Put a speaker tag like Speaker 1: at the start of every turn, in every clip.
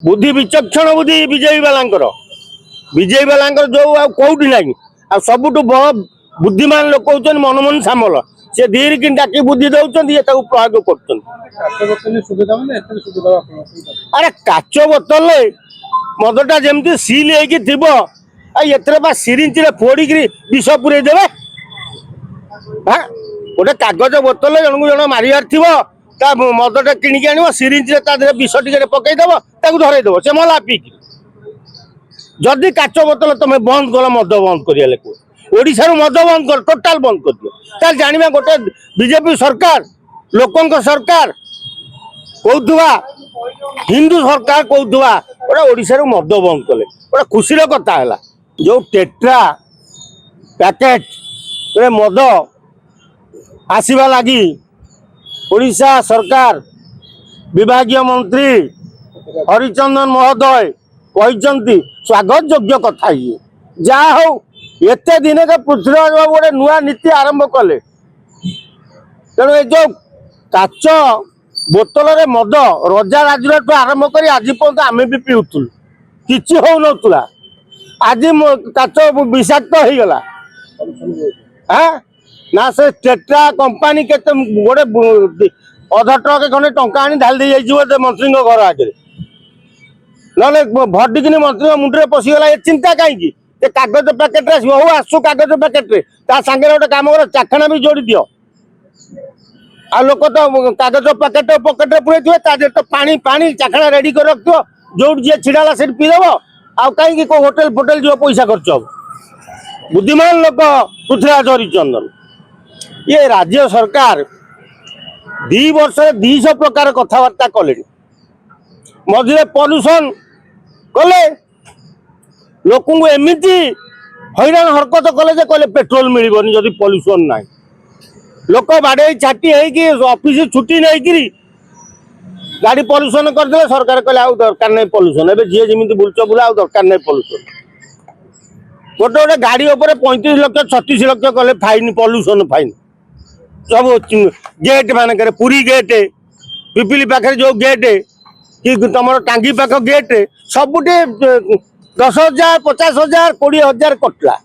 Speaker 1: बुद्धि विचक्षण बुद्धि बीजेपी वाला जो कौटी ना आ सबुठ बुद्धिमान लोक होचन मनमोहन सामल से धीरे कि डाकी बुद्धि दौरान ये प्रयोग कर। अरे काच बोतल मदटा जमी सिल हो सिरिंज फोड़ी विष पुरे देवे गोटे कागज बोतल जन को जन मारियार थी मदटा किणिक आण सिरिंज विष टे पकईदेव धरईदेव से मला पीक जदि काच बोतल तुम बंद कल मद बंद कर ओडिशा मद बंद कर टोटाल बंद कर दियो ताल जानिबा गोटे बीजेपी सरकार लोकंक सरकार कहूथुवा हिंदू सरकार कहूथुवा गोटे ओडिशा मद बंद कले गोटे खुशीर कथा है जो टेट्रा पैकेट मद आसवा लगी ओडिशा सरकार विभागीय मंत्री हरिचंदन महोदय कहते स्वागत योग्य कथा ये जहा हो एत दिन के पृथ्वीराज बाबू गोटे नुआ नीति आरंभ कले तेणु ये जो काच बोतल रे मद रजा राजुर आरंभ कर आज पर्यंत आम भी पीऊल कि हो ना आज काच विषाक्त हो गला ना से टेट्रा कंपानी के गोटे अध ट्रक खंडे टंका आनी ढाली दे मंत्री घर आगे ना भटिकिन मंत्री मुंडे पशिगला ये चिंता कहीं कागज पैकेट हो आसु कागज पैकेट सागे गोटे कम कर चाखणा भी जोड़ी दियो आ लोक तो कागज पैकेट पकेट पुरे थे तो पानी पानी चाखणा रेडी कर रख जो जी छिड़ा से पीदेव आउ कहीं होटेल फोटेल जो पैसा खर्च हम बुद्धिमान लोक पृथ्वीराज हरिचंदन ये राज्य सरकार 2 वर्ष 200 प्रकार कथबार्ता कले मझे पॉल्यूशन कले लोक एमती हैरान हरकत कले कहले पेट्रोल मिलबनी जदि पॉल्यूशन ना लोक बाड़े छाटी ऑफिस छुट्टी नहीं गाड़ी पॉल्यूशन करदे सरकार कहले आउ दरकार नहीं पॉल्यूशन ए जी जमी बुलच बुला आउ दरकार नहीं पॉल्यूशन गोटे गोटे गाड़ी उपर 35 लाख 36 लाख कले फाइन पॉल्यूशन फाइन सब गेट मानक पुरी गेट पिपिली पाखे जो गेट कि तुम टांगी पाख गेट सबुटे 10,000 50,000 20,000 कटला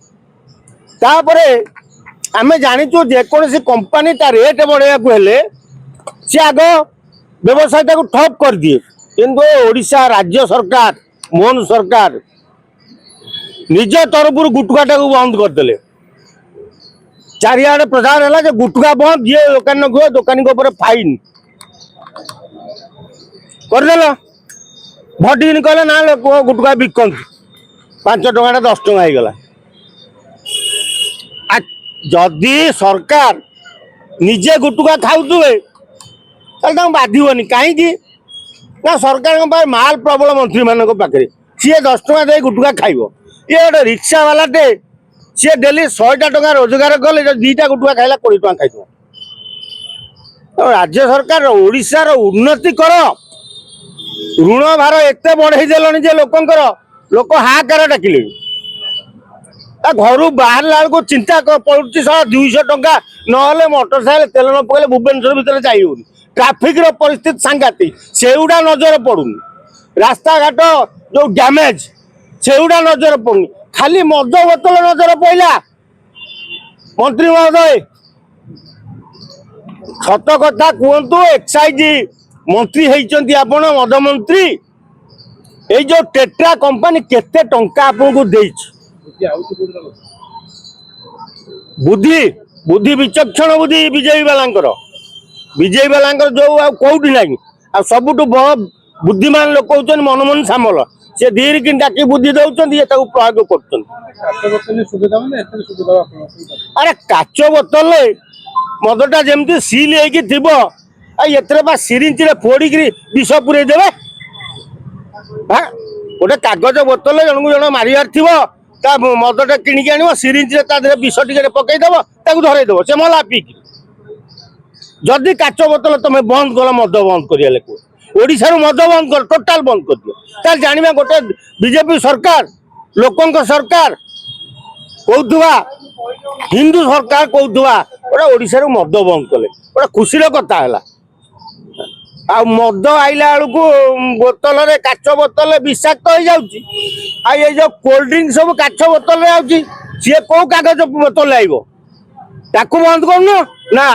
Speaker 1: आम जाचु जेकोसी कंपानी ता रेट बढ़ाया सी आग व्यवसाय ठप कर दिए किंतु ओडिशा राज्य सरकार मोहन सरकार निज तरफ गुटुका बंद करदे चारिआडे प्रचार है गुटुका बंद जी दुकान गो दुकानी को फाइन करदे भटिन कहले ना लोक गुटुका बिकत 5 टଙ୍କା 10 टଙ୍କା हो गला जदि सरकार निजे गुटुका खाऊे बाधवनी कहीं ना सरकार माल प्रबल मंत्री मान पाखे सी 10 टଙ୍କା दे गुटुका खाइब ये गोटे रिक्शा वालाटे सी डेली 100टा टଙ୍କା रोजगार कले 2टा गुटुका खाइला 20 टଙ୍କା खाइद राज्य सरकार ओडिशार उन्नति कर ऋण भार एत बढ़ई देलनि जे लोकंकर लोक हाहाकार डाकिले घर बाहर बेलू चिंता पड़ुची 200 टଙ୍କା ना मोटरसाइकेल तेल न पकड़े भुवनेश्वर भितर जाइए ट्राफिक परिस्थिति सांघातिक सेगुड़ा नजर पड़ुनी रास्ता घाट जो डैमेज सेगुड़ा नजर पड़ुनी खाली मद बोतल नजर पड़ा मंत्री महोदय सत कथा कहतु एक्साइज मंत्री होती आपण मद मंत्री ये जो टेट्रा कंपानी केते टंका आपको बुद्धि बुद्धि विचक्षण बुद्धि बीजेपी वाला जो कौटी ना आ सबुठ बुद्धिमान लोक होचन मनमोहन सामल से धीरे कि डाकी बुद्धि दौरान ये प्रयोग कर। अरे काच बोतल मदटा जमी सिल हो सिरिंज फोड़ी विष पुरे देवे गोटे कागज बोतल जन को जन मारियार थी मदटा किणिक आण सिरिंज विष टे पकईदेव धरईदेव से मला पीक जदि काच बोतल तुम बंद कल मद बंद कर ओडिशा मद बंद कर टोटाल बंद कर दियो ताल जानिबा गोटे बीजेपी सरकार लोकंक सरकार कहूथुवा हिंदू सरकार कहूथुवा गोटे ओडिशा मद बंद कले गोटे खुशीर कथा है। आ मद आइला बेलू बोतल काच बोतल विषाक्त हो जाऊँगी ये जो कोल्ड ड्रिंक सब काच बोतल आउची सी कौ कागज बोतल आइब ताकू बंद करनु ना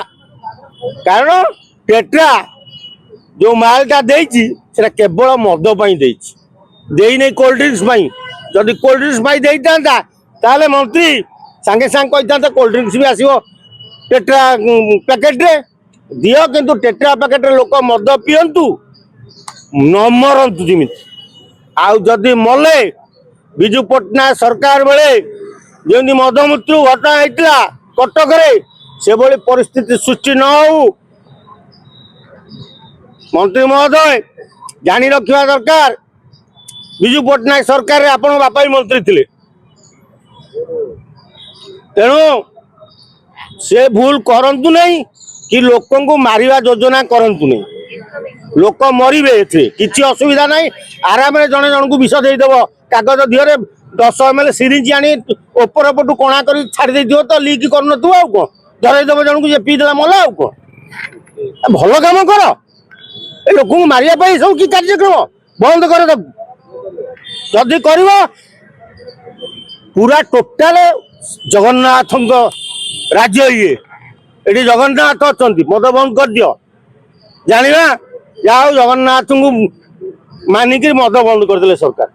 Speaker 1: कारण टेट्रा जो मालटा देछि सेटा केवल मद पई देछि देई नै कोल्ड ड्रिंक्स पई जदि कोल्ड ड्रिंक्स पई देइतांता ताले मंत्री संगे संग कहितांता कोल्ड ड्रिंक्स भी आसीबो टेट्रा पैकेट रे दियो किंतु टेट्रा पैकेट रे लोक मद पियंतु न मरंतु जिमिति आउ जदि मले बिजू पटनायक सरकार बेले जेमती मद मृत्यु घटना होता कटक से भली परिस्थिति सृष्टि न हो मंत्री महोदय जानी रखा दरकार बिजू पटनायक सरकार रे आपण बापा भी मंत्री थिले तेणु से भूल करंतु नहीं कि लोकों को मारिबा योजना करंतु नहीं लोक मरबे किसी असुविधा नहीं आराम जड़े जन को विष देदेव कागज दिहरे 10 ml सिरिंज आनी ओपर पटू कणा कर छाड़ी तो लीक कर कौन धरईदेव जन को पीदेला मला आउ कौन भल कम कर लोक मारे सब कि कार्यक्रम बंद कर जदि कर पूरा टोटाल जगन्नाथ राज्य ये ये जगन्नाथ अच्छा मद बंद कर दियो जाना जाओ जगन्नाथ को मानिक मद बंद करदे सरकार।